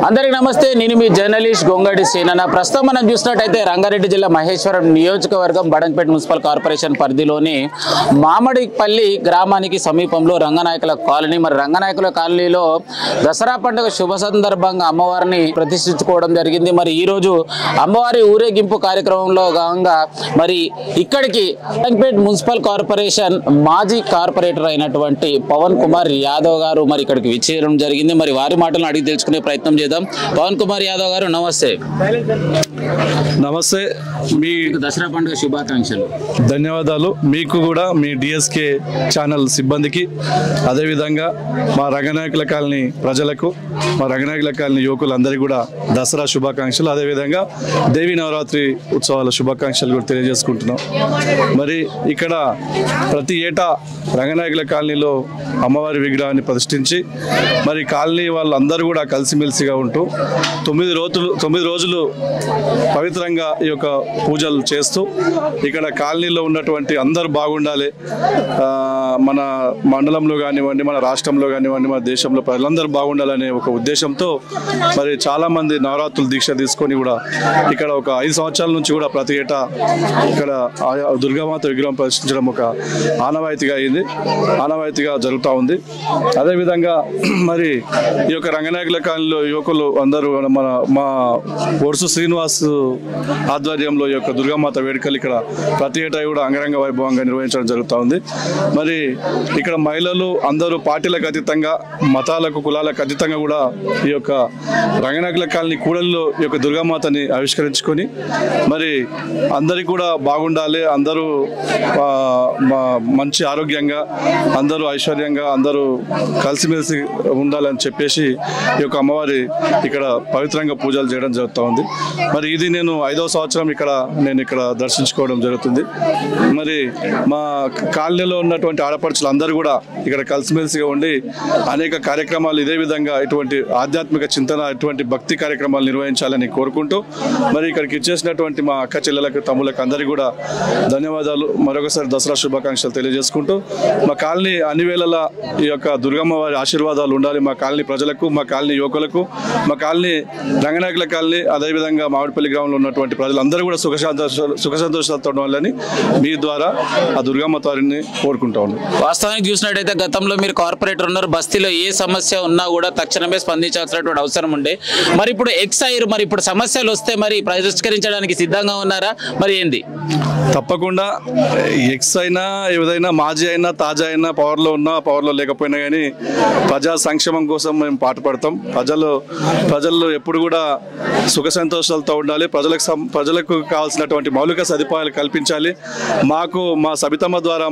అందరికీ నమస్తే. నేను మీ జర్నలిస్ట్ గొంగడి శ్రీనన్న. ప్రస్తుతం మనం చూసినట్టయితే రంగారెడ్డి జిల్లా మహేశ్వరం నియోజకవర్గం బడంగపేట మున్సిపల్ కార్పొరేషన్ పరిధిలోని మామిడిపల్లి గ్రామానికి సమీపంలో రంగనాయకుల కాలనీ. మరి రంగనాయకుల కాలనీలో దసరా పండుగ శుభ సందర్భంగా అమ్మవారిని ప్రతిష్ఠించుకోవడం జరిగింది. మరి ఈరోజు అమ్మవారి ఊరేగింపు కార్యక్రమంలో భాగంగా మరి ఇక్కడికి బడంగపేట మున్సిపల్ కార్పొరేషన్ మాజీ కార్పొరేటర్ అయినటువంటి పవన్ కుమార్ యాదవ్ గారు మరి ఇక్కడికి విచ్చేయడం జరిగింది. మరి వారి మాటలను అడిగి తెలుసుకునే ప్రయత్నం చేద్దాం. పవన్ కుమార్ యాదవ్ గారు నమస్తే. నమస్తే. మీ దసరా పండుగ శుభాకాంక్షలు. ధన్యవాదాలు. మీకు కూడా మీ డిఎస్కే ఛానల్ సిబ్బందికి, అదేవిధంగా మా రంగనాయకుల కాలనీ ప్రజలకు, మా రంగనాయకుల కాలనీ యువకులందరికీ కూడా దసరా శుభాకాంక్షలు, అదేవిధంగా దేవి నవరాత్రి ఉత్సవాల శుభాకాంక్షలు కూడా తెలియజేసుకుంటున్నాం. మరి ఇక్కడ ప్రతి ఏటా రంగనాయకుల కాలనీలో అమ్మవారి విగ్రహాన్ని ప్రతిష్ఠించి మరి కాలనీ వాళ్ళందరూ కూడా కలిసిమెలిసిగా ఉంటూ 9 రోజులు పవిత్రంగా ఈ యొక్క పూజలు చేస్తూ ఇక్కడ కాలనీలో ఉన్నటువంటి అందరూ బాగుండాలి, మన మండలంలో కానివ్వండి, మన రాష్ట్రంలో కానివ్వండి, మన దేశంలో ప్రజలందరూ బాగుండాలనే ఒక ఉద్దేశంతో మరి చాలామంది నవరాత్రులు దీక్ష తీసుకొని కూడా ఇక్కడ ఒక 5 సంవత్సరాల నుంచి కూడా ప్రతి ఏటా ఇక్కడ దుర్గామాత విగ్రహం ప్రదర్శించడం ఒక ఆనవాయితీగా జరుగుతూ ఉంది. అదేవిధంగా మరి ఈ యొక్క రంగనాయకుల కాలనీలో యువకులు అందరూ మా ఒరుసు శ్రీనివాస్ ఆధ్వర్యంలో ఈ యొక్క దుర్గామాత వేడుకలు ఇక్కడ ప్రతి ఏటా కూడా అంగరంగ వైభవంగా నిర్వహించడం జరుగుతూ ఉంది. మరి ఇక్కడ మహిళలు అందరూ పార్టీలకు అతీతంగా, మతాలకు, కులాలకు అతీతంగా కూడా ఈ యొక్క రంగనాయకుల కాలనీ కూడలిలో ఈ యొక్క దుర్గామాతని ఆవిష్కరించుకొని మరి అందరికీ కూడా బాగుండాలి, అందరూ మంచి ఆరోగ్యంగా, అందరూ ఐశ్వర్యంగా, అందరూ కలిసిమెలిసి ఉండాలని చెప్పేసి ఈ యొక్క అమ్మవారి ఇక్కడ పవిత్రంగా పూజలు చేయడం జరుగుతూ ఉంది. మరి ఇది నేను 5వ సంవత్సరం నేను ఇక్కడ దర్శించుకోవడం జరుగుతుంది. మరి మా కాలనీలో ఉన్నటువంటి ఆడపడుచులు అందరూ కూడా ఇక్కడ కలిసిమెలిసిగా ఉండి అనేక కార్యక్రమాలు ఇదే విధంగా ఇటువంటి ఆధ్యాత్మిక చింతన, ఇటువంటి భక్తి కార్యక్రమాలు నిర్వహించాలని కోరుకుంటూ మరి ఇక్కడికి ఇచ్చేసినటువంటి మా అక్క చెల్లెలకు, తమ్ములకు అందరికీ కూడా ధన్యవాదాలు. మరొకసారి దసరా శుభాకాంక్షలు తెలియజేసుకుంటూ మా కాలనీ అన్ని వేళలా ఈ యొక్క దుర్గమ్మ వారి ఆశీర్వాదాలు ఉండాలి మా కాలనీ ప్రజలకు, మా కాలనీ యువకులకు, మా కాలనీ రంగనాయకుల కాలనీ, అదేవిధంగా మామిడిపల్లి గ్రామంలో ఉన్నటువంటి ప్రజలందరూ కూడా సుఖ సంతోషాలతో ఉండాలని మీ ద్వారా ఆ దుర్గమ్మ వారిని కోరుకుంటా ఉన్నాం. వాస్తవానికి చూసినట్టయితే గతంలో మీరు కార్పొరేటర్ ఉన్నారు, బస్తీలో ఏ సమస్య ఉన్నా కూడా తక్షణమే స్పందించాల్సినటువంటి అవసరం ఉండే. మరి ఇప్పుడు అయ్యారు, మరి ఇప్పుడు సమస్యలు వస్తే మరి పరిష్కరించడానికి సిద్ధంగా ఉన్నారా? మరి ఏంది? తప్పకుండా అయినా, ఏదైనా మాజీ అయినా, తాజా అయినా, పవర్లో ఉన్నా పవర్లో లేకపోయినా కానీ ప్రజా సంక్షేమం కోసం మేము పాటుపడతాం. ప్రజల్లో ఎప్పుడు కూడా సుఖ సంతోషాలతో ఉండాలి, ప్రజలకు కావాల్సినటువంటి మౌలిక సదుపాయాలు కల్పించాలి. మా సబితమ్మ ద్వారా,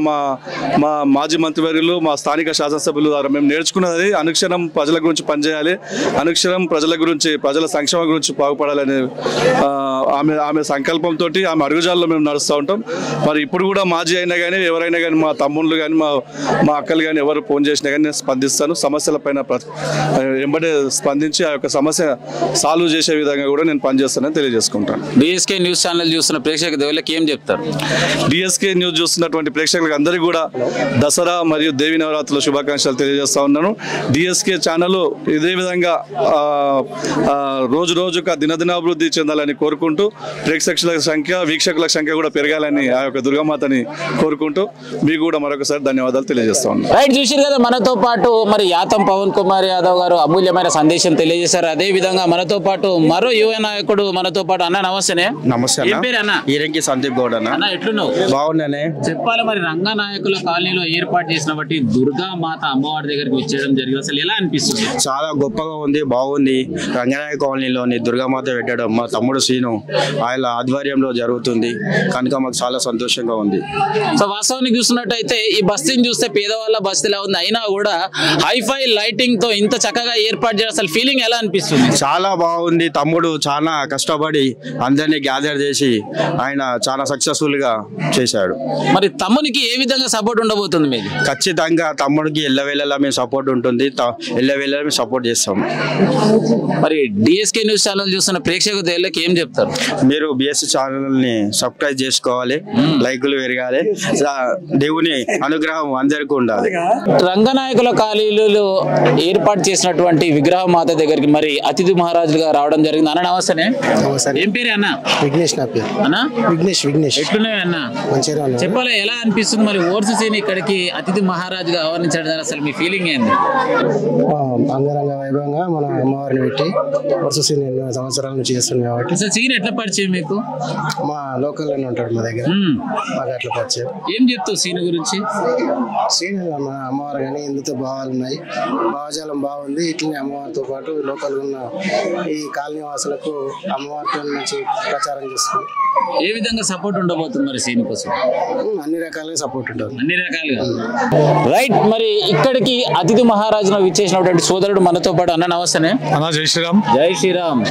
మా మాజీ మంత్రివర్యులు, మా స్థానిక శాసనసభ్యుల ద్వారా మేము నేర్చుకున్నది అనుక్షణం ప్రజల గురించి పనిచేయాలి, అనుక్షణం ప్రజల గురించి, ప్రజల సంక్షేమం గురించి బాగుపడాలని ఆమె సంకల్పంతో, ఆమె అడుగుజాల్లో మేము నడుస్తూ ఉంటాం. మరి ఇప్పుడు కూడా మాజీ అయినా కానీ, ఎవరైనా కానీ, మా తమ్ముళ్ళు కానీ, మా అక్కలు కానీ ఎవరు ఫోన్ చేసినా కానీ నేను స్పందిస్తాను. సమస్యల పైన వెంబడే స్పందించి ఆ యొక్క సమస్య సాల్వ్ చేసే విధంగా కూడా నేను పనిచేస్తానని తెలియజేసుకుంటాను. డిఎస్కే న్యూస్ ఛానల్ చూస్తున్న ప్రేక్షక దేవుళ్ళకి ఏం చెప్తారు? డిఎస్కే న్యూస్ చూస్తున్నటువంటి ప్రేక్షకులకు అందరికీ కూడా దసరా మరియు దేవి నవరాత్రుల శుభాకాంక్షలు తెలియజేస్తా ఉన్నాను. డిఎస్కే ఛానల్ ఇదే విధంగా రోజుకు దినదినాభివృద్ధి చెందాలని కోరుకుంటూ, ప్రేక్షకుల సంఖ్య, వీక్షకుల సంఖ్య కూడా పెరగాలని ఆ యొక్క దుర్గామాతని కోరుకుంటూ మీకు కూడా మరొకసారి ధన్యవాదాలు తెలియజేస్తా ఉన్నాను. రైట్, చూసారు కదా, మనతో పాటు మరి యాతం పవన్ కుమార్ యాదవ్ గారు అమూల్యమైన సందేశం తెలియజేశారు. అదే విధంగా మనతో పాటు మరో యువ నాయకుడు మనతో పాటు. అన్న నమస్తేనే. నమస్తే. ఏం పేరు అన్న? ఈరంకి సందీప్ గౌడ్ అన్న. ఎట్లున్నావు? బాగున్నానే. చెప్పాలి, మరి రంగనాయకుల కాలనీలో ఏర్పాటు చేసిన బట్టి దుర్గా మాత అమ్మవారి దగ్గరికి వచ్చేయడం జరిగింది. అసలు ఎలా అనిపిస్తుంది? చాలా గొప్పగా ఉంది, బాగుంది. రంగనాయక కాలనీలోని దుర్గామాత పెట్టడం మా తమ్ముడు శ్రీను ఆయన ఆధ్వర్యంలో జరుగుతుంది కనుక మాకు చాలా సంతోషంగా ఉంది. సో వాస్తవానికి చూస్తున్నట్టయితే ఈ బస్తీని చూస్తే పేదవాళ్ళ బస్తీలా ఉంది, అయినా కూడా హైఫై లైటింగ్ తో ఇంత చక్కగా ఏర్పాటు చేయడం అసలు ఫీలింగ్ ఎలా అనిపిస్తుంది? చాలా బాగుంది. తమ్ముడు చాలా కష్టపడి కష్టపడి అందరినీ గ్యాదర్ చేసి ఆయన చాలా సక్సెస్ఫుల్గా చేశాడు. మరి తమ్మునికి ఏ విధంగా సపోర్ట్ ఉండబోతుంది మీకు? ఖచ్చితంగా తమ్ముడికి ఎల్లవేళలా మేము సపోర్ట్ ఉంటుంది, ఎల్లవేళలా మేము సపోర్ట్ చేస్తాం. మరి డిఎస్కే న్యూస్ ఛానల్ చూస్తున్న ప్రేక్షకులకు ఏం చెప్తారు? మీరు బిఎస్సి ఛానల్ని సబ్స్క్రైబ్ చేసుకోవాలి, లైకులు పెరగాలి, దేవుని అనుగ్రహం అందరికీ ఉండాలి. రంగనాయకుల కాలనీలో ఏర్పాటు చేసినటువంటి విగ్రహ మాత దగ్గరికి మరి అతిథి మహారాజులుగా రావడం జరిగింది. అన్న నమస్తే. ఏం పేరు అన్న? విఘ్నేష్. నా పేరు అన్న విఘ్నేష్. ఎట్లున్నాయి అన్న? మంచిగా చెప్పాలి, ఎలా అనిపిస్తుంది మరి ఓర్సు సీని ఇక్కడికి అతిథి మహారాజుగా ఆహ్వానించడం? అసలు మీ ఫీలింగ్ ఏంది? అంగరంగ వైభవంగా మన అమ్మవారిని పెట్టి వర్ష సీన్ ఎన్నో సంవత్సరాల నుంచి చేస్తుంది కాబట్టి. అసలు సీన్ ఎట్లా పరిచయం మీకు? మా లోకల్లోనే ఉంటాడు మా దగ్గర, మాకు అట్లా పరిచయం. ఏం చెప్తావు సీన్ గురించి? సీన్ మన అమ్మవారు కానీ హిందుతో భావాలు ఉన్నాయి, భావజాలం బాగుంది. ఇట్లనే అమ్మవారితో పాటు లోకల్ ఉన్న ఈ కాలనీ వాసులకు అమ్మవారితో మంచి ప్రచారం చేస్తుంది. ఏ విధంగా సపోర్ట్ ఉండబోతుంది మరి సీన్ కోసం? అన్ని రకాలుగా సపోర్ట్ ఉంటుంది, అన్ని రకాలుగా. రైట్. మరి ఇక్కడికి అతిథి మహారాజును విచ్చేసినటువంటి సోదరుడు మనతో పాటు. అన్న నమస్తే అన్న. జై శ్రీరామ్. జై శ్రీరామ్.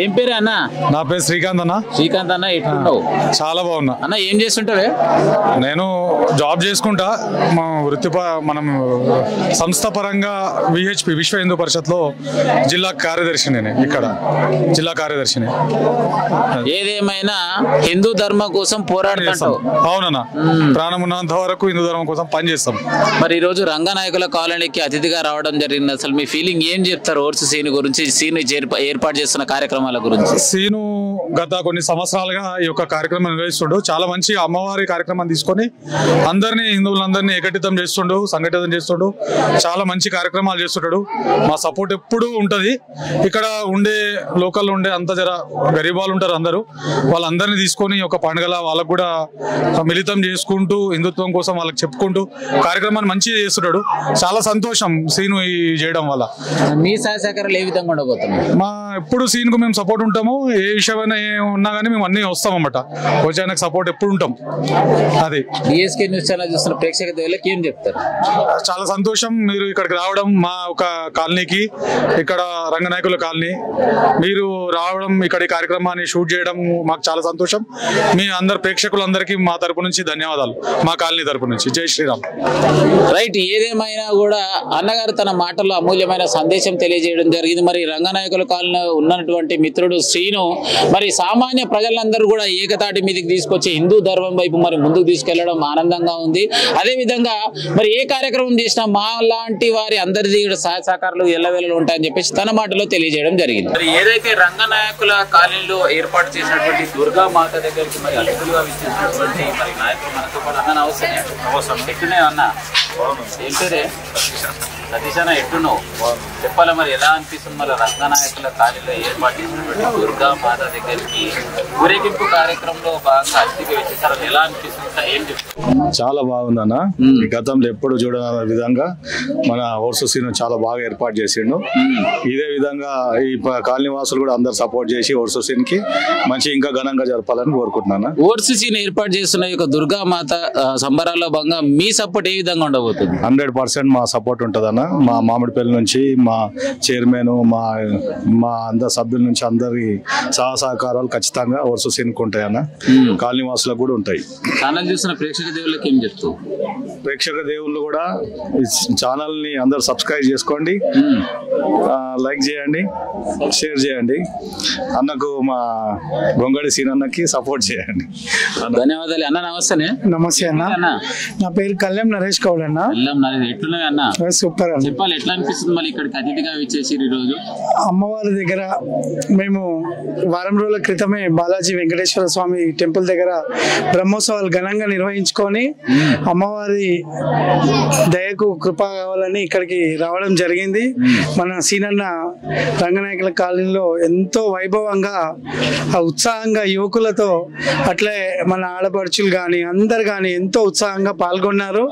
ఏం పేరు అన్న? నా పేరు శ్రీకాంత్ అన్న. శ్రీకాంత్ అన్న, ఎట్లున్నావు? చాలా బాగున్నా అన్న. ఏం చేస్తుంటావే? నేను జాబ్ చేసుకుంటా. మా మనం సంస్థ పరంగా విహెచ్పి విశ్వ హిందూ పరిషత్లో జిల్లా కార్యదర్శిని. నేను ఇక్కడ జిల్లా కార్యదర్శిని. ఏదేమైనా హిందూ ధర్మం కోసం పోరాడుతాం. అవునన్నా, ప్రాణం ఉన్నంత వరకు హిందూ ధర్మం కోసం పనిచేస్తాం. మరి ఈ రోజు రంగనాయకుల కాలనీకి అతిథిగా రావడం జరిగింది. అసలు మీ ఫీలింగ్ ఏం చెప్తారు ఓర్సు సీన్ గురించి, సీన్ ఏర్పాటు చేస్తున్న కార్యక్రమాల గురించి? సీను గత కొన్ని సంవత్సరాలుగా ఈ యొక్క కార్యక్రమం నిర్వహిస్తుండు. చాలా మంచి అమ్మవారి కార్యక్రమం తీసుకొని అందరినీ, హిందువులందరినీ ఏకటితం చేస్తుండు, సంఘటితం చేస్తుండు. చాలా మంచి కార్యక్రమాలు చేస్తుంటాడు. మా సపోర్ట్ ఎప్పుడూ ఉంటుంది. ఇక్కడ ఉండే లోకల్లో ఉండే అంత జర గరీబాలు ఉంటారు, అందరూ వాళ్ళందరినీ తీసుకొని ఒక పండుగల వాళ్ళకు కూడా మిళితం చేసుకుంటూ హిందుత్వం కోసం వాళ్ళకి చెప్పుకుంటూ కార్యక్రమాన్ని మంచిగా చేస్తుంటాడు. చాలా సంతోషం సీను చేయడం వల్ల. మీ సహకారాలు ఏ విధంగా ఉండబోతున్నాయి? మా ఎప్పుడు సీన్ కు మేము సపోర్ట్ ఉంటాము. ఏ విషయమైనా ఉన్నా కానీ మేము అన్ని వస్తాం అన్నమాట. వచ్చి ఆయనకు సపోర్ట్ ఎప్పుడు ఉంటాం. అది డిఎస్కే న్యూస్ ఛానల్ చూస్తున్న ప్రేక్షక దేవుళ్ళకి ఏం చెప్తారు? చాలా సంతోషం మీరు ఇక్కడికి రావడం, మా ఒక కాలనీకి, ఇక్కడ రంగనాయకుల కాలనీ మీరు రావడం, ఇక్కడ ఈ కార్యక్రమాన్ని షూట్ చేయడం మాకు చాలా సంతోషం. మీ అందరు ప్రేక్షకులందరికీ మా తరపు నుంచి ధన్యవాదాలు, మా కాలనీ తరపు నుంచి. జై శ్రీరామ్. రైట్. ఏదేమైనా కూడా అన్నగారు తన మాటల్లో అమూల్యమైన సందేశం తెలియజేయడం జరిగింది. మరి రంగనాయకుల కాలనీ ఉన్నటువంటి మిత్రుడు శ్రీను మరి సామాన్య ప్రజలందరూ కూడా ఏకతాటి మీదకి తీసుకొచ్చి హిందూ ధర్మం వైపు మరి ముందుకు తీసుకెళ్లడం ఆనందంగా ఉంది. అదే విధంగా మరి ఏ కార్యక్రమం చేసినా మా లాంటి వారి అందరిది సహాయ సహకారాలు ఎల్లవేళలు ఉంటాయని చెప్పేసి తన మాటలో తెలియజేయడం జరిగింది. మరి ఏదైతే రంగనాయకుల కాలనీలో ఏర్పాటు చేసినటువంటి దుర్గా మాత దగ్గరికి మరి అతిథులుగా విచ్చేసినటువంటి మరి నాయకులు మనతో పాటు అన్న అవసరం ఎట్టున్నాయి అన్న? ఏం పేరే? సతీష్ అన్న, ఎట్టున్నావు? చెప్పాలి మరి ఎలా అనిపిస్తుంది మరి రంగనాయకుల కాలనీలో ఏర్పాటు చేసినటువంటి దుర్గా మాత దగ్గరికి ఊరేగింపు కార్యక్రమంలో బాగా అతిథిగా వచ్చేసారు, ఎలా అనిపిస్తుంది? ఏం చెప్తారు? చాలా బాగుంది అన్న. గతంలో ఎప్పుడు చూడని విధంగా మన ఓర్సు సీన్ చాలా బాగా ఏర్పాటు చేసిండు. ఇదే విధంగా ఈ కాలనీ వాసులు కూడా అందరు సపోర్ట్ చేసి ఓర్సు సీన్ కి మంచి ఇంకా ఘనంగా జరపాలని కోరుకుంటున్నాను. ఓర్సు సీన్ ఏర్పాటు చేస్తున్న ఈ దుర్గా మాత సంబరాల్లో భాగంగా మీ సపోర్ట్ ఏ విధంగా ఉండబోతుంది? 100% మా సపోర్ట్ ఉంటుంది అన్న. మా మామిడిపల్లి నుంచి మా చైర్మన్, మా అందరు సభ్యుల నుంచి అందరి సహకారాలు ఖచ్చితంగా ఓర్సు సీన్ కు ఉంటాయి అన్న. కాలనీ వాసులకు కూడా ఉంటాయి. ఛానల్ చూసిన ప్రేక్షక దేవుళ్ళకి ఏం చెప్తావు? ప్రేక్షక దేవుళ్ళు కూడా ఈ ఛానల్ ని అందరు సబ్స్క్రైబ్ చేసుకోండి, లైక్ చేయండి, షేర్ చేయండి. అన్నకు మా గొంగడి సీన్ అన్నకి సపోర్ట్ చేయండి. ధన్యవాదాలు అన్న. నమస్తే. నమస్తే అన్న. నా పేరు కళ్యాణ్ నరేష్ కౌల్ అన్న. ఎట్లున్నాయి అన్న? సూపర్ అన్న. చెప్పాలి, ఎట్లా అనిపిస్తుంది మళ్ళీ ఇక్కడికి అతిథిగా విచ్చేసి ఈ రోజు? అమ్మవారి దగ్గర మేము వారం రోజుల క్రితమే బాలాజీ వెంకటేశ్వర స్వామి టెంపుల్ దగ్గర బ్రహ్మోత్సవాలు ఘనంగా నిర్వహించుకొని అమ్మవారి దయకు కృప కావాలని ఇక్కడికి రావడం జరిగింది. మన సీనన్న రంగనాయకుల కాలనీలో ఎంతో వైభవంగా ఉత్సాహంగా యువకులతో అట్లే మన ఆడపడుచులు కానీ అందరు కానీ ఎంతో ఉత్సాహంగా పాల్గొన్నారు.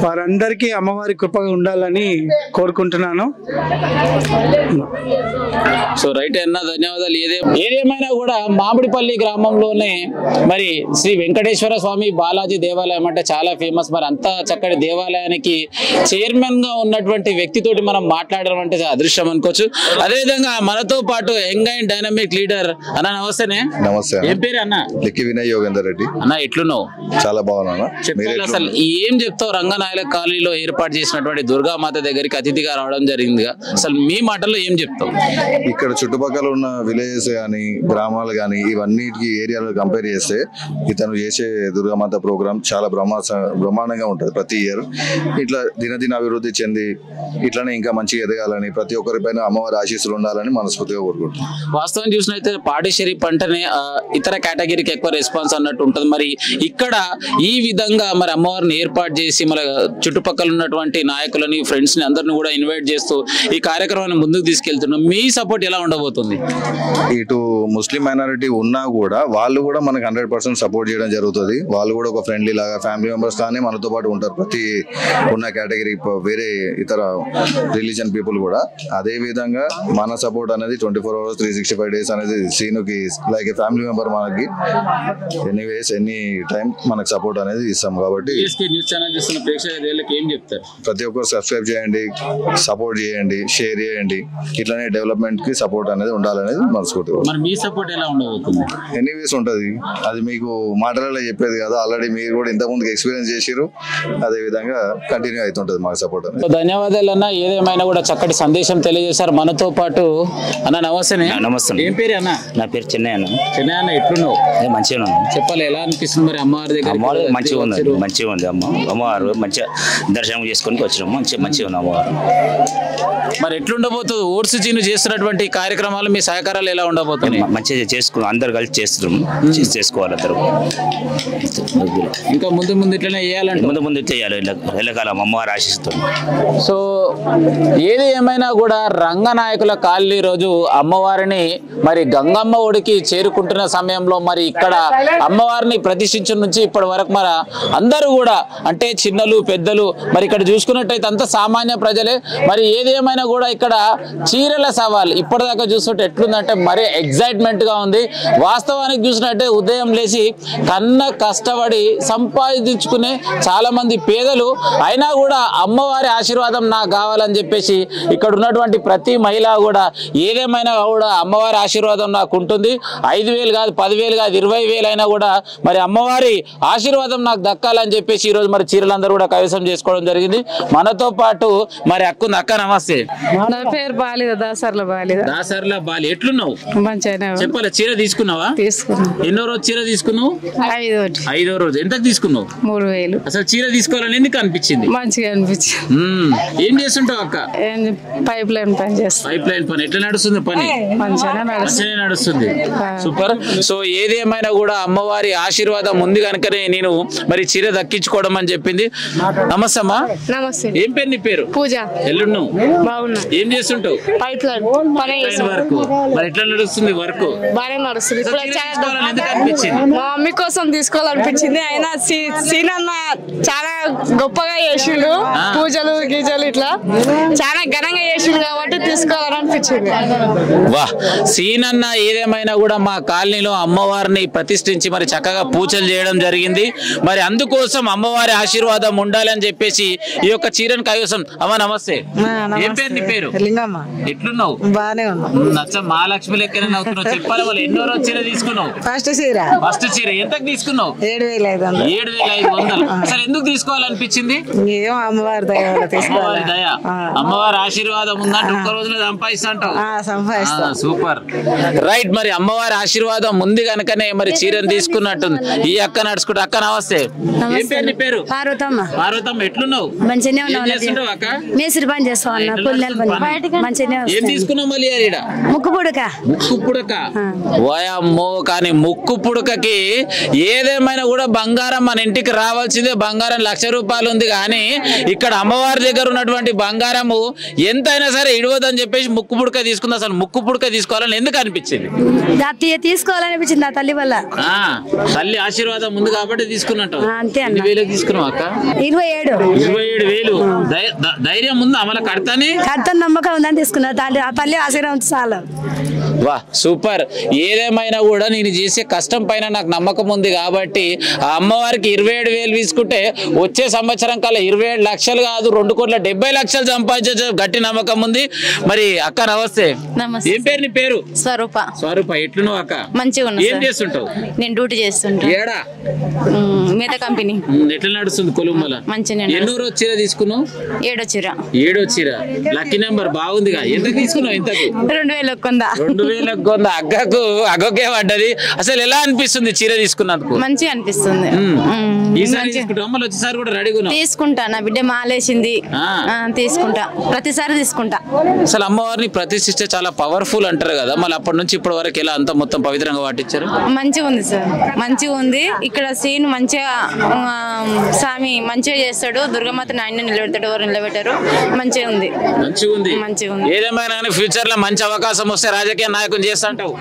వారు వారందరికీ అమ్మవారి కృపగా ఉండాలని కోరుకుంటున్నాను. సో రైట్ అన్న, ధన్యవాదాలు. ఏదేమైనా కూడా మామిడిపల్లి గ్రామంలోనే మరి శ్రీ వెంకటేశ్వర స్వామి బాలాజీ దేవాలయం అంటే చాలా ఫేమస్. మరి అంత చక్కటి దేవాలయానికి చైర్మన్ గా ఉన్నటువంటి వ్యక్తితోటి మనం మాట్లాడడం అంటే అదృష్టం అనుకోవచ్చు. అదేవిధంగా మనతో పాటు యంగ్ అండ్ డైనమిక్ లీడర్ అన్న, నమస్తేనే. నమస్తే. ఏం పేరు అన్న? లిక్కి వినయ్ యోగేందర్ రెడ్డి. అన్న ఎట్లున్నావు? చాలా బాగున్నా. చెప్పాలి, అసలు ఏం చెప్తావు? రంగనాయక కాలనీలో ఏర్పాటు చేసినటువంటి దుర్గామాత దగ్గరికి అతిథిగా రావడం జరిగింది. అసలు మీ మాటల్లో ఏం చెప్తావు? ఇక్కడ చుట్టుపక్కల ఉన్న విలేజెస్ కానీ గ్రామాలు కానీ ఇవన్నిటికి ఏరియాలో కంపేర్ చేస్తే ఇతను చేసే దుర్గామాత ప్రోగ్రామ్ చాలా బ్రహ్మాండంగా ఉంటుంది. ప్రతి ఇయర్ ఇట్లా దినదిన అభివృద్ధి చెంది ఇట్లానే ఇంకా మంచిగా ఎదగాలని, ప్రతి ఒక్కరిపైన అమ్మవారి ఆశీస్సులు ఉండాలని మనస్ఫూర్తిగా కోరుకుంటున్నాం. వాస్తవం చూసినైతే పాడిషరీ పంటనే ఇతర కేటగిరీకి ఎక్కువ రెస్పాన్స్ అన్నట్టు ఉంటుంది. మరి ఇక్కడ ఈ విధంగా మరి అమ్మవారిని ఏర్పాటు చేసి మన చుట్టుపక్కల ఉన్నటువంటి నాయకులని, ఫ్రెండ్స్ ని అందరిని కూడా ఇన్వైట్ చేస్తూ ఈ కార్యక్రమాన్ని ముందుకు తీసుకెళ్తున్నాం. మీ సపోర్ట్ ఎలా ఉండబోతుంది? ఇటు ముస్లిం మైనారిటీ ఉన్నా కూడా వాళ్ళు కూడా మనకు 100% సపోర్ట్ చేయడం జరుగుతుంది. వాళ్ళు కూడా ఒక ఫ్రెండ్లీ లాగా ఫ్యామిలీ మెంబర్స్ కానీ మనతో పాటు ఉంటారు. ప్రతి ఉన్న కేటగిరీ వేరే ఇతర రిలీజన్ పీపుల్ కూడా అదే విధంగా మన సపోర్ట్ అనేది 24 hours 365 days అనేది సీనుకి లైక్ ఫ్యామిలీ మెంబర్ మనకి ఎనీవేస్ ఎనీ టైం మనకు సపోర్ట్ అనేది ఇస్తాం. కాబట్టి ప్రతి ఒక్కరు సబ్స్క్రైబ్ చేయండి, సపోర్ట్ చేయండి, షేర్ చేయండి. ఇట్లానే డెవలప్మెంట్ కి సపోర్ట్ అనేది ఉండాలనేది మనస్ఫూర్తిగా. ఎనీవేస్ ఉంటది, అది మీకు మాటలలో చెప్పేది కదా. ఆల్రెడీ మీరు కూడా ఇంత ముందుకు ఎక్స్పీరియన్స్ చేసిరు, అదే విధంగా కంటిన్యూ అవుతుంటది మాకు సపోర్ట్ అనేది. ధన్యవాదాలు అన్న. ఏదేమైనా కూడా చక్కటి సందేశం తెలియజేశారు. మనతో పాటు అన్న నమస్తే. నమస్తే. ఏం పేరు అన్న? నా పేరు చెన్నై అన్న. చెన్నై అన్న, ఎట్లున్నావు? మంచిగా చెప్పాలి, ఎలా అనిపిస్తుంది మరి అమ్మవారి దగ్గర? అమ్మవారు మంచిగా ఉంది, మంచిగా ఉంది. అమ్మవారు మంచిగా దర్శనం చేసుకొని వచ్చినాము. మంచిగా ఉంది అమ్మవారు. మరి ఎట్లుండబోతుంది? ఓట్స్ చీను చేస్తున్నటువంటి కార్యక్రమాలు మీ సహకారాలు ఎలా ఉండబోతున్నాయి? మంచిగా చేసుకున్నాం, అందరు కలిసి చేస్తున్నాం. చేసుకోవాలి అందరూ. ఇంకా ముందు ఇట్లనే చేయాలంటే ముందు చేయాలి. ఎల్లకాలం అమ్మవారు ఆశిస్తుంది. సో ఏది ఏమైనా కూడా రంగనాయకుల కాలనీ రోజు అమ్మవారిని మరి గంగమ్మ ఒడికి చేరుకుంటున్న సమయంలో మరి ఇక్కడ అమ్మవారిని ప్రతిష్ఠించిన నుంచి ఇప్పటి వరకు మరి అందరూ కూడా అంటే చిన్నలు పెద్దలు మరి ఇక్కడ చూసుకున్నట్టయితే అంత సామాన్య ప్రజలే. మరి ఏదేమైనా కూడా ఇక్కడ చీరల సవాల్ ఇప్పటిదాకా చూస్తుంటే ఎట్లుందంటే మరీ ఎగ్జైట్మెంట్ గా ఉంది. వాస్తవానికి చూసినట్టే ఉదయం లేచి కష్టపడి సంపాదించుకునే చాలా మంది పేదలు అయినా కూడా అమ్మవారి ఆశీర్వాదం నాకు కావాలని చెప్పేసి ఇక్కడ ఉన్నటువంటి ప్రతి మహిళ కూడా ఏదేమైనా కూడా అమ్మవారి ఆశీర్వాదం నాకు ఉంటుంది. 5,000 కాదు, 10,000 కాదు, 20,000 అయినా కూడా మరి అమ్మవారి ఆశీర్వాదం నాకు దక్కాలని చెప్పేసి ఈ రోజు మరి చీరలందరూ కూడా కైవసం చేసుకోవడం జరిగింది. మనతో పాటు మరి అక్కుంది. అక్క నమస్తే. నా పేరు బాలిద, దాసర్ల బాలిద. దాసర్ల బాలి, ఎట్లున్నావు? మంచిగా చెప్పాలి. చీర తీసుకున్నావా? తీసుకున్నా. ఎన్నో రోజు చీర తీసుకున్నావు? 5వ రోజు. ఎంత తీసుకున్నావు? 3,000. అసలు చీర తీసుకోవాలని ఎందుకు అనిపించింది? మంచిగా అనిపించింది. ఏం చేస్తుంటావు అక్క? పైప్ లైన్ పని చేస్తా. పైప్ లైన్ పని ఎట్లా నడుస్తుంది? పని మంచిగా నడుస్తుంది. సూపర్. సో ఏదేమైనా కూడా అమ్మవారి ఆశీర్వాదం ఉంది కనుకనే నేను మరి చీర దక్కించుకోవడం అని చెప్పింది. నమస్తే అమ్మా. నమస్తే. ఏం పేరు నీ పేరు? పూజ. ఎల్లున్నావు? బాగున్నా. ఏం చేస్తుంటావు? Pipe line work. మరి ఎట్లా నడుస్తుంది వర్క్? బాగానే నడుస్తుంది. ఎందుకు అనిపించింది? మా మమ్మీ కోసం తీసుకోవాలనిపించింది. అయినా సీనన్న చాలా గొప్పగా చేసిండు. పూజలు గీజలు ఇట్లా చాలా ఘనంగా చేసిండు కాబట్టి తీసుకోవాలనిపించింది. వా, సీనన్న ఏదేమైనా కూడా మా కాలనీలో అమ్మవారిని ప్రతిష్ఠించి మరి చక్కగా పూజలు చేయడం జరిగింది. మరి అందుకోసం అమ్మవారి ఆశీర్వాదం ఉండాలని చెప్పేసి ఈ యొక్క చీరను కైవసం. అమ్మ నమస్తే. ఏం పేరు నీ పేరు? లింగమ్మ. ఎట్లున్నావు? బానే ఉన్నా. నచ్చ మహాలక్ష్మి లెక్కనే నవ్వుతున్నావు. చెప్పాలి, వాళ్ళు ఎన్నో రోజు చీర తీసుకున్నావు? ఫస్ట్ చీర. ఫస్ట్ చీర ఎంతకు తీసుకున్నావు? 7,500. 7,500. అసలు ఎందుకు తీసుకోవాలనిపించింది? ఏమో అమ్మవారి దయ వల్ల తీసుకోవాలి. అమ్మవారి దయ, అమ్మవారి ఆశీర్వాదం ఉందంటే ఒక్క రోజులో సంపాదిస్తా అంటావు. సూపర్. రైట్. మరి అమ్మవారి ఆశీర్వాదం ఉంది కనుకనే మరి చీరను తీసుకున్నట్టుంది. ఈ అక్క నడుచుకుంటా. అక్క నమస్తే. ఏం పేరు నీ పేరు? పార్వతమ్మ. పార్వతమ్మ, ఎట్లున్నావు? మంచిగానే ఉన్నావు. అక్క మేస్త్రి పని చేస్తావు అన్న. మంచిగానే. ఏం తీసుకున్నావు మళ్ళీ? ముక్కు పుడక. ముక్కు పుడక. ఓయమ్మో. కానీ ముక్కు పుడకకి ఏదేమైనా కూడా బంగారం మన ఇంటికి రావాల్సిందే. బంగారం 1,00,000 రూపాయలు ఉంది. కానీ ఇక్కడ అమ్మవారి దగ్గర ఉన్నటువంటి బంగారము ఎంతైనా సరే ఇడవద్దని చెప్పేసి ముక్కు పుడక తీసుకుంది. అసలు ముక్కు పుడక తీసుకోవాలని ఎందుకు అనిపించింది? తీసుకోవాలనిపించింది ఆ తల్లి వల్ల. తల్లి ఆశీర్వాదం ఉంది కాబట్టి తీసుకున్నట్టు. అంతే అన్న. 2,000 తీసుకున్నావు అక్క? 27,000 ధైర్యం ఉందా అమలు కడతాని కడతాను నమ్మకం ఉందని తీసుకున్నా ఆ తల్లి ఆశీర్వాదం చాలా. వా సూపర్. ఏదేమైనా కూడా నేను చేసే కష్టం పైన నాకు నమ్మకం ఉంది కాబట్టి ఆ అమ్మవారికి 27,000 తీసుకుంటే వచ్చే సంవత్సరం కల్లా 27 లక్షలు కాదు 2,70,00,000 సంపాదించే గట్టి నమ్మకం ఉంది. మరి అక్క నమస్తే. ఏం పేరు నీ పేరు? స్వరూప. స్వరూప ఎట్లున్నావు అక్క? మంచిగా ఉన్నా. ఏం చేస్తుంటావు? నేను డ్యూటీ చేస్తుంటా. ఏడా? మిగతా కంపెనీ. ఎట్లా నడుస్తుంది కొలుమల? మంచిగా. ఎన్నో రోజు చీర తీసుకున్నావు? 7 చీర. 7 చీర. లక్కీ నెంబర్ బాగుందిగా. ఎంత తీసుకున్నావు? ఇంతకు 2,000 కొందా. 2,000 కొందా. అగ్గకే పడ్డది. అసలు ఎలా అనిపిస్తుంది చీర తీసుకున్నందుకు? మంచిగా అనిపిస్తుంది. ఈసారి తీసుకుంటా అమ్మలు వచ్చేసారి కూడా రెడీగా తీసుకుంటా. నా బిడ్డ మాలేసింది తీసుకుంటా. ప్రతిసారి తీసుకుంటా. అసలు అమ్మవారిని ప్రతిష్ఠిస్తే చాలా పవర్ఫుల్ అంటారు కదా, మళ్ళీ అప్పటి నుంచి ఇప్పటి వరకు ఎలా అంత మొత్తం పవిత్రంగా పాటించారు? మంచిగా ఉంది సార్, మంచిగా ఉంది. ఇక్కడ సీన్ మంచిగా స్వామి మంచిగా చేస్తాడు. దుర్గమాత ఆయన నిలబెడతాడు, ఎవరు నిలబెట్టారు. మంచిగా ఉంది. మంచిగా ఉంది. మంచిగా ఉంది. ఏదేమైనా కానీ ఫ్యూచర్ లో మంచి అవకాశం వస్తే రాజకీయ నాయకులు చేస్తా అంటావు.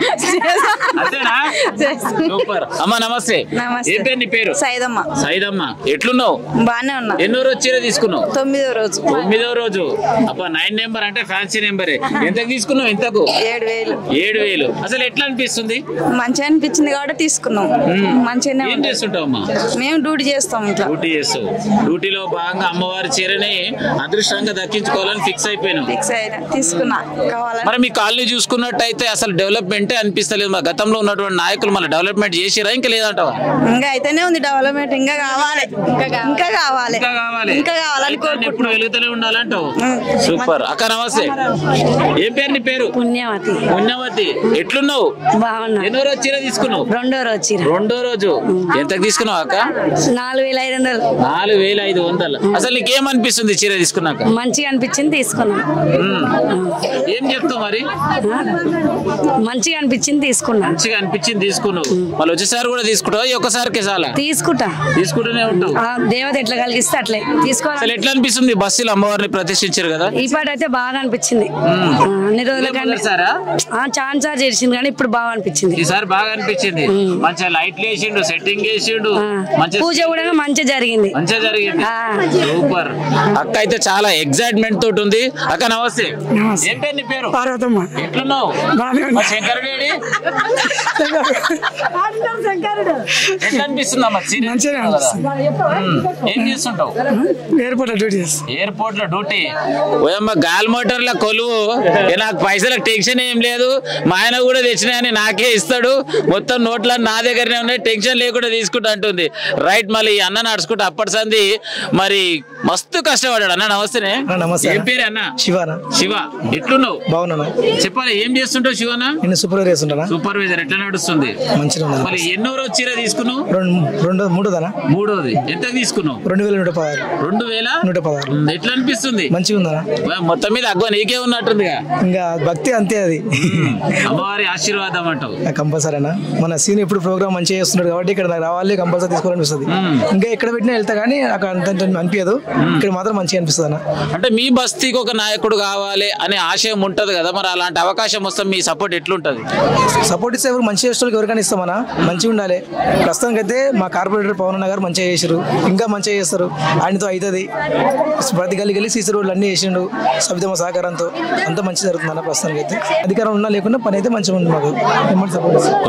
సూపర్. అమ్మ నమస్తే. ఏం పేరు నీ పేరు? సైదమ్మ. సైదమ్మ ఎట్లున్నావు? బానే ఉన్నా. ఎన్నో రోజు చీర తీసుకున్నావు? 9వ రోజు. 9వ రోజు. అబ్బా 9 నెంబర్ అంటే ఫ్యాన్సీ నెంబరే. ఎంతకు తీసుకున్నావు? ఎంతకు? 7,000. 7,000. అసలు ఎట్లా అనిపిస్తుంది? మంచిగా అనిపించింది కాబట్టి తీసుకున్నాం. మంచిగానే. ఏం చేస్తుంటావు అమ్మా? మేము డ్యూటీ చేస్తాం. ఇట్లా డ్యూటీ చేస్తావు. డ్యూటీలో భాగంగా అమ్మవారి చీరని అదృష్టంగా దక్కించుకోవాలని ఫిక్స్ అయిపోయినావు. తీసుకున్నా. కావాలని మరి మీ కాలనీ చూసుకున్నట్టయితే అసలు డెవలప్మెంటే అనిపిస్తలేదు. మా గతంలో ఉన్నటువంటి నాయకులు మళ్ళీ డెవలప్మెంట్ చేసిరా ఇంకా లేదంటావా? ఇంకా అయితేనే ఉంది డెవలప్మెంట్. ఇంకా కావాలి. ఇంకా కావాలి. ఇంకా కావాలని ఎప్పుడు వెలుగుతూనే ఉండాలంటావు. సూపర్. అక్క నమస్తే. ఏం పేరు నీ పేరు? పుణ్యవతి. పుణ్యవతి ఎట్లున్నావు? బాగున్నా. ఎన్నో రోజు చీర తీసుకున్నావు? 2వ రోజు చీర. 2వ రోజు. ఎంతకు తీసుకున్నావు అక్క? 4,500. 4,500. అసలు నీకేమనిపిస్తుంది చీర తీసుకున్నాక? మంచిగా అనిపించింది తీసుకున్నా. ఏం చెప్తావు మరి? మంచిగా అనిపించింది తీసుకున్నా. మంచిగా అనిపించింది తీసుకున్నావు. మళ్ళీ వచ్చేసారి కూడా తీసుకుంటావు? ఒక్కసారికి చాలా తీసుకుంటూనే ఉంటావు. దేవత ఎట్లా కలిగిస్తే అట్లే తీసుకోవాలి. అసలు ఎట్లా అనిపిస్తుంది? బస్సులు అమ్మవారిని ప్రతిష్ఠించారు కదా, ఈ పాట అయితే బాగా అనిపించింది. అన్ని రోజుల ఛాన్స్ చేసింది కానీ ఇప్పుడు బాగా అనిపించింది. ఈసారి బాగా అనిపించింది. మంచిగా లైట్లు వేసిండు, సెట్టింగ్ వేసిండు, పూజ కూడా మంచిగా జరిగింది. సూపర్. అక్క అయితే చాలా ఎగ్జైట్మెంట్ తోటి ఉంది. అక్క నమస్తే. ఏం పేరు నీ పేరు? పార్వతమ్మ. ఎట్లున్నావు? శంకర్ వేడి ఎట్లా అనిపిస్తుంది అమ్మ? ఏం చేస్తుంటావు? ఎయిర్పోర్ట్ లో డ్యూటీ. గాల్ మోటార్ లో కొలువు. నాకు పైసలకు టెన్షన్ ఏం లేదు. మా ఆయన కూడా తెచ్చినాయని నాకే ఇస్తాడు. మొత్తం నోట్ల నా దగ్గరనే ఉన్నాయి. టెన్షన్ లేకుండా తీసుకుంటా అంటుంది. రైట్. మళ్ళీ అన్న నడుచుకుంటా అప్పటి సంది మరి మస్తు కష్టపడ్డాడు అన్న. నమస్తేనే. ఏం పేరు అన్న? శివానా. శివ ఎట్లున్నావు? బాగున్నా. చెప్పాలి. ఏం చేస్తుంటావు శివనా? నేను సూపర్వైజర్ చేస్తుంటా. సూపర్వైజర్ ఎట్లా నడుస్తుంది? మంచిగా. మరి ఎన్నో రోజు చీర తీసుకున్నావు? మూడోది. ఎంత తీసుకున్నావు? 2,116. 2,116. ఎట్లా అనిపిస్తుంది? మంచిగా ఉందా? మొత్తం మీద అగ్గ నీకే ఉన్నట్టుందిగా. ఇంకా భక్తి అంతే. అది అమ్మవారి ఆశీర్వాదం అంటావు. కంపల్సరీనా. మన సీన్ ఇప్పుడు ప్రోగ్రామ్ మంచిగా చేస్తున్నాడు కాబట్టి ఇక్కడ నాకు రావాలి, కంపల్సరీ తీసుకోవాలనిపిస్తుంది. ఇంకా ఎక్కడ పెట్టినా వెళ్తా కానీ నాకు అంత అనిపించదు. ఇక్కడ మాత్రం మంచిగా అనిపిస్తుంది అన్న. అంటే మీ బస్తీకి ఒక నాయకుడు కావాలి అనే ఆశయం ఉంటది కదా, మరి అలాంటి అవకాశం వస్తే మీ సపోర్ట్ ఎట్లుంటది? సపోర్ట్ ఇస్తే ఎవరు మంచి చేసిన ఎవరికైనా ఇస్తామన్నా. మంచిగా ఉండాలి. ప్రస్తుతానికి అయితే మా కార్పొరేటర్ పవన్ అన్న గారు మంచిగా చేశారు, ఇంకా మంచిగా చేస్తారు. ఆయనతో అవుతుంది. ప్రతి గల్లి సీసీ రోడ్లు అన్ని చేసిండు సభ్యమ సహకారంతో. అంత మంచి జరుగుతుంది అన్న. ప్రస్తుతానికి అయితే అధికారం ఉన్నా లేకుండా పని అయితే మంచిగా ఉంది మాకు.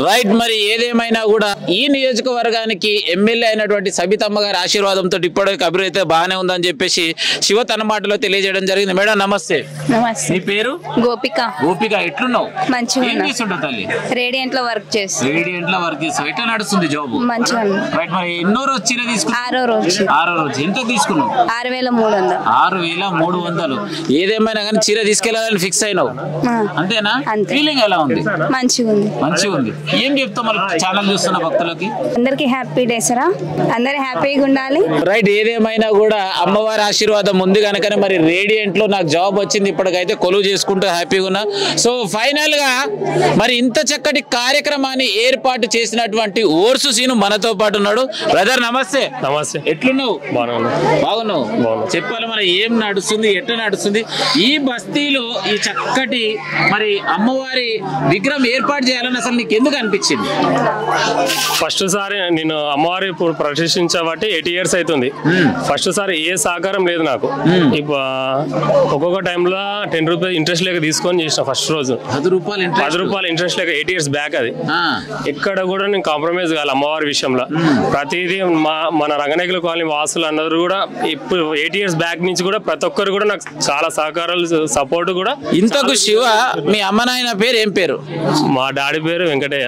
రైట్. మరి ఏదేమైనా కూడా ఈ నియోజకవర్గానికి ఎమ్మెల్యే అయినటువంటి సబితమ్మ గారి ఆశీర్వాదంతో ఇప్పటికి అభివృద్ధి అయితే బాగానే ఉందని చెప్పేసి శివ తన మాటలో తెలియజేయడం జరిగింది. మేడం నమస్తే. నమస్తే. నీ పేరు? గోపిక. గోపిక ఎట్లున్నావు? మంచిగా. ఏం చేస్తుంటావు తల్లి? రేడియంట్ లో వర్క్ చేస్తావు. రేడియంట్ లో వర్క్ చేస్తావు. ఎట్లా నడుస్తుంది జాబ్? మంచిగా. రైట్. మరి ఎన్నో రోజు చీర తీసుకున్నావు? 6వ రోజు. 6వ రోజు. ఎంత తీసుకున్నావు? 6,300. 6,300. ఏదేమైనా కానీ చీర తీసుకెళ్లాలని ఫిక్స్ అయినావు అంతేనా? ఫీలింగ్ ఎలా ఉంది? మంచిగా ఉంది. మంచిగా ఉంది. ఏం చెప్తావు మరి ఛానల్ చూస్తున్న భక్తులకి? అందరికి హ్యాపీ డేసరా. అందరు హ్యాపీగా ఉండాలి. రైట్. ఏదేమైనా కూడా అమ్మవారి ఆశీర్వాదం ఉంది కనుకనే మరి రేడియంట్ లో నాకు జాబ్ వచ్చింది. ఇప్పటికైతే కొలువు చేసుకుంటూ హ్యాపీగా ఉన్నా. సో ఫైనల్ గా మరి ఇంత చక్కటి కార్యక్రమాన్ని ఏర్పాటు చేసినటువంటి ఓర్సు సీను మనతో పాటు ఉన్నాడు. బ్రదర్ బ్రదర్ నమస్తే. నమస్తే. ఎట్లున్నావు? బాగున్నావు. చెప్పాలి మరి ఏం నడుస్తుంది, ఎట్లా నడుస్తుంది ఈ బస్తీలో? ఈ చక్కటి మరి అమ్మవారి విగ్రహం ఏర్పాటు చేయాలని అసలు నీకు ఎందుకు అనిపించింది? ఫస్ట్ సారి నేను అమ్మవారి ఇప్పుడు ప్రదర్శించబట్టి 8 years అవుతుంది. ఫస్ట్ సారి ఏ సహకారం లేదు నాకు. ఇప్పుడు ఒక్కొక్క టైంలో 10 రూపీస్ ఇంట్రెస్ట్ లేక తీసుకొని చేసిన. ఫస్ట్ రోజు 10 రూపాయలు ఇంట్రెస్ట్ లేక 8 years బ్యాక్. అది ఎక్కడ కూడా నేను కాంప్రమైజ్ కావాలి అమ్మవారి విషయంలో. ప్రతిదీ మన రంగనాయకుల కాలనీ వాసులు అందరూ కూడా ఇప్పుడు 8 years బ్యాక్ నుంచి కూడా ప్రతి ఒక్కరు కూడా నాకు చాలా సహకారాలు, సపోర్ట్ కూడా. ఇంతకు శివ మీ అమ్మ నాయన పేరు ఏం పేరు? మా డాడీ పేరు వెంకటయ్య,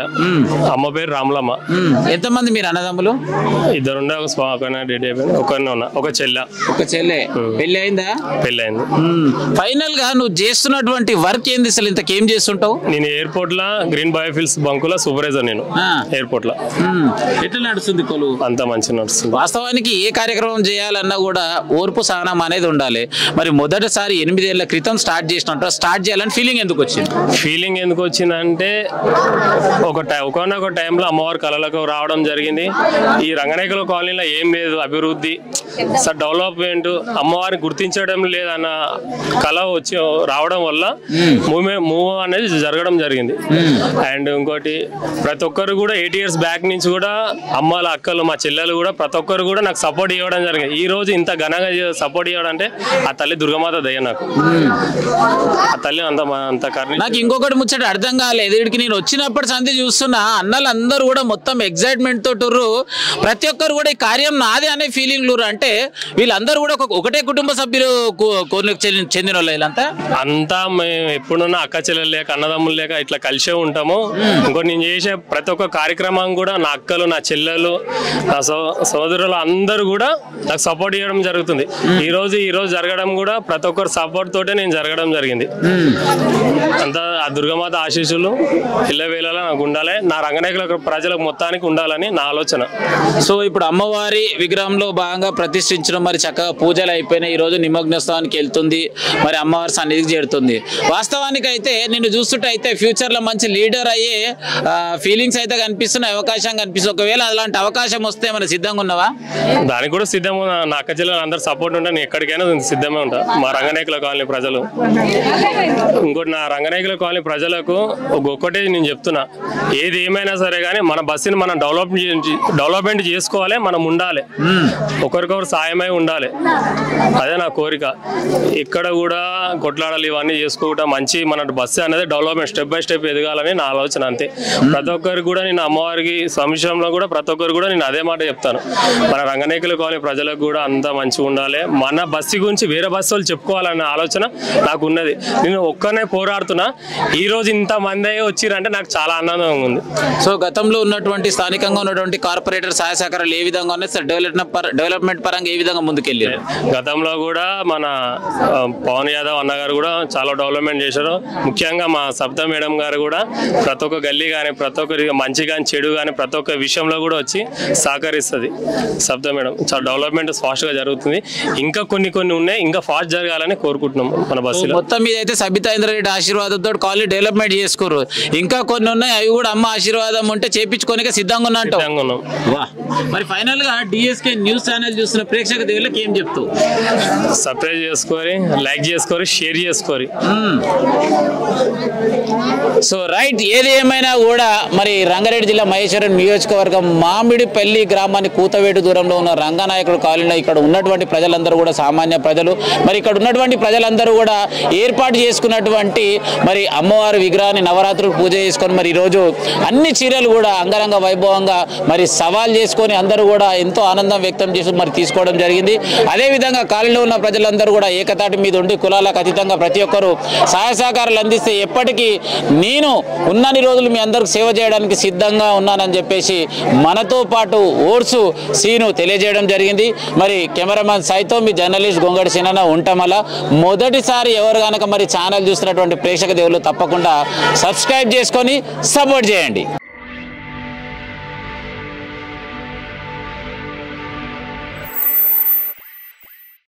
అమ్మ పేరు రాములమ్మ. ఎంతమంది మీరు అన్నదమ్ములు? 2 ఉండే. ఒకరిని ఉన్నా, ఒక చెల్లె. పెళ్లి అయిందా? పెళ్లి అయింది. ఫైనల్ గా నువ్వు చేస్తున్నటువంటి వర్క్ ఏంది అసలు? ఇంతకేం చేస్తుంటావు? నేను ఎయిర్పోర్ట్ లా గ్రీన్ బయోఫిల్స్ బంకులో సూపర్వైజర్. నేను ఎయిర్పోర్ట్ లో. ఎట్లా నడుస్తుంది కొలు? అంతా మంచిగా నడుస్తుంది. వాస్తవానికి ఏ కార్యక్రమం చేయాలన్నా కూడా ఓర్పు సహనం అనేది ఉండాలి. మరి మొదటిసారి 8 ఏళ్ల క్రితం స్టార్ట్ చేసినట్టు స్టార్ట్ చేయాలని ఫీలింగ్ ఎందుకు వచ్చింది? ఫీలింగ్ ఎందుకు వచ్చిందంటే ఒకనొక టైంలో అమ్మవారి కళలకు రావడం జరిగింది. ఈ రంగనాయకుల కాలనీలో ఏం లేదు అభివృద్ధి, డెవలప్మెంట్, అమ్మవారిని గుర్తించడం లేదన్న కళ వచ్చి రావడం వల్ల మూవ్ అనేది జరగడం జరిగింది. అండ్ ఇంకోటి ప్రతి ఒక్కరు కూడా 8 years బ్యాక్ నుంచి కూడా అమ్మల అక్కలు మా చెల్లెలు కూడా ప్రతి ఒక్కరు కూడా నాకు సపోర్ట్ ఇవ్వడం జరిగింది. ఈ రోజు ఇంత ఘనంగా సపోర్ట్ ఇవ్వడం అంటే ఆ తల్లి దుర్గమాత దయ. నాకు ఆ తల్లి అంత కరుణ. నాకు ఇంకొకటి ముచ్చట అర్థం కాలేదు. వీడికి నేను వచ్చినప్పుడు సంధి చూస్తున్నా అన్నలు అందరూ కూడా మొత్తం ఎగ్జైట్మెంట్ తోటరు. ప్రతి ఒక్కరు కూడా ఈ కార్యం నాదే అనే ఫీలింగ్ లూరు. అంటే వీళ్ళందరూ కూడా ఒకటే కుటుంబ సభ్యులు చెందిన వాళ్ళు. అంతా మేము ఎప్పుడున్నా అక్క చెల్లెలు లేక అన్నదమ్ములు లేక ఇట్లా కలిసే ఉంటాము. ఇంకోటి నేను చేసే ప్రతి ఒక్క కార్యక్రమం కూడా నా అక్కలు, నా చెల్లెలు, నా సోదరులు అందరూ కూడా నాకు సపోర్ట్ చేయడం జరుగుతుంది. ఈ రోజు జరగడం కూడా ప్రతి ఒక్కరు సపోర్ట్ తోటే నేను జరగడం జరిగింది. అంతా ఆ దుర్గమాత ఆశీస్సులు ఇళ్ళవేళలా నాకు ఉండాలి, నా రంగనాయకుల ప్రజలకు మొత్తానికి ఉండాలని నా ఆలోచన. సో ఇప్పుడు అమ్మవారి విగ్రహంలో భాగంగా ప్రతిష్ఠించడం మరి చక్కగా పూజలు అయిపోయినాయి. ఈ రోజు నిమగ్నోత్సవానికి వెళ్తుంది, మరి అమ్మవారి సన్నిధికి చేరుతుంది. వాస్తవానికి అయితే నిన్ను చూస్తుంటే అయితే ఫ్యూచర్ లో మంచి లీడర్ అయ్యే ఫీలింగ్స్ అయితే కనిపిస్తున్నాయి, అవకాశం కనిపిస్తుంది. ఒకవేళ అలాంటి అవకాశం వస్తే మన సిద్ధంగా ఉన్నావా? దానికి కూడా సిద్ధంగా ఉన్నా. నా అక్క జిల్లాలో అందరు సపోర్ట్ ఉంటా, నేను ఎక్కడికైనా సిద్ధమే ఉంటా. మా రంగనాయకుల కాలనీ ప్రజలు ఇంకోటి నా రంగనాయకుల కాలనీ ప్రజలకు ఒక్కటే నేను చెప్తున్నా, ఏది ఏమైనా సరే కానీ మన బస్సుని మనం డెవలప్మెంట్ చేసుకోవాలి, మనం ఉండాలి, ఒకరికొకరు సాయమై ఉండాలి. అదే నా కోరిక. ఇక్కడ కూడా కొట్లాడాలి, ఇవన్నీ చేసుకోవటం మంచి మన బస్సు అనేది డెవలప్మెంట్ స్టెప్ బై స్టెప్ ఎదగాలని నా ఆలోచన. అంతే. ప్రతి ఒక్కరికి కూడా నేను అమ్మవారికి సమీక్షంలో కూడా ప్రతి ఒక్కరు కూడా నేను అదే మాట చెప్తాను. మన రంగనాయకుల కాలనీ ప్రజలకు కూడా అంతా మంచిగా ఉండాలి, మన బస్సు గురించి వేరే బస్సు వాళ్ళు చెప్పుకోవాలన్న ఆలోచన నాకు ఉన్నది. నేను ఒక్కనే పోరాడుతున్నా. ఈ రోజు ఇంత మంది వచ్చిరంటే నాకు చాలా ఆనందంగా ఉంది. సో గతంలో ఉన్నటువంటి స్థానికంగా ఉన్నటువంటి కార్పొరేటర్ సహాయ సహకారాలు ఏ విధంగా ఉన్నాయి సార్? డెవలప్మెంట్ పరంగా ఏ విధంగా ముందుకెళ్ళారు? గతంలో కూడా మన పవన్ యాదవ్ అన్నగారు కూడా చాలా డెవలప్మెంట్ చేశారు. ముఖ్యంగా మా సబితా మేడం గారు కూడా ప్రతి ఒక్క గల్లీ కానీ ప్రతి ఒక్కరి మంచి కానీ చెడు కానీ ప్రతి ఒక్క విషయంలో కూడా వచ్చి సహకరిస్తుంది. సబితా మేడం చాలా డెవలప్మెంట్ ఫాస్ట్ గా జరుగుతుంది. ఇంకా కొన్ని ఉన్నాయి, ఇంకా ఫాస్ట్ జరగాలని కోరుకుంటున్నాం మన బస్సులో. మొత్తం మీద అయితే సబితా ఇంద్రారెడ్డి ఆశీర్వాదంతో కాలనీ డెవలప్మెంట్ చేసుకోరు. ఇంకా కొన్ని ఉన్నాయి, అవి కూడా అమ్మ ఆశీర్వాదం ఉంటే చేపించుకోనిక సిద్ధంగా ఉన్నాం. మరి ఫైనల్ గా డిఎస్కే న్యూస్ ఛానల్ చూస్తున్న ప్రేక్షక దేవుళ్ళకి ఏం చెప్తావు? సబ్స్క్రైబ్ చేసుకోరి, లైక్ చేసుకోరి, షేర్ చేసుకోరి. సో రైట్, ఏది ఏమైనా కూడా మరి రంగారెడ్డి జిల్లా మహేశ్వరం నియోజకవర్గం మామిడిపల్లి గ్రామానికి కూతవేటు దూరంలో ఉన్న రంగనాయకుడు కాలనీలో ఇక్కడ ఉన్నటువంటి ప్రజలందరూ కూడా సామాన్య ప్రజలు. మరి ఇక్కడ ఉన్నటువంటి ప్రజలందరూ కూడా ఏర్పాటు చేసుకున్నటువంటి మరి అమ్మవారి విగ్రహాన్ని నవరాత్రులు పూజ చేసుకొని మరి ఈరోజు అన్ని చీరలు కూడా అంగరంగ వైభవంగా మరి సవాల్ చేసుకొని అందరూ కూడా ఎంతో ఆనందం వ్యక్తం చేసి మరి తీసుకోవడం జరిగింది. అదేవిధంగా కాలనీలో ఉన్న ప్రజలందరూ కూడా ఏకతాటి మీద ఉండి కులాలకు అతీతంగా ప్రతి ఒక్కరూ సహాయ సహకారాలు అందిస్తే ఎప్పటికీ నేను ఉన్నన్ని రోజులు మీ అందరికి సేవ చేయడానికి సిద్ధంగా ఉన్నానని చెప్పేసి మనతో పాటు ఓర్సు సీను తెలియజేయడం జరిగింది. మరి కెమెరామ్యాన్ సైతో మీ జర్నలిస్ట్ గొంగడి సీనన్న ఉంటామల. మొదటిసారి ఎవరు కనుక మరి ఛానల్ చూస్తున్నటువంటి ప్రేక్షక దేవుళ్ళు తప్పకుండా సబ్స్క్రైబ్ చేసుకొని సపోర్ట్ చేయండి.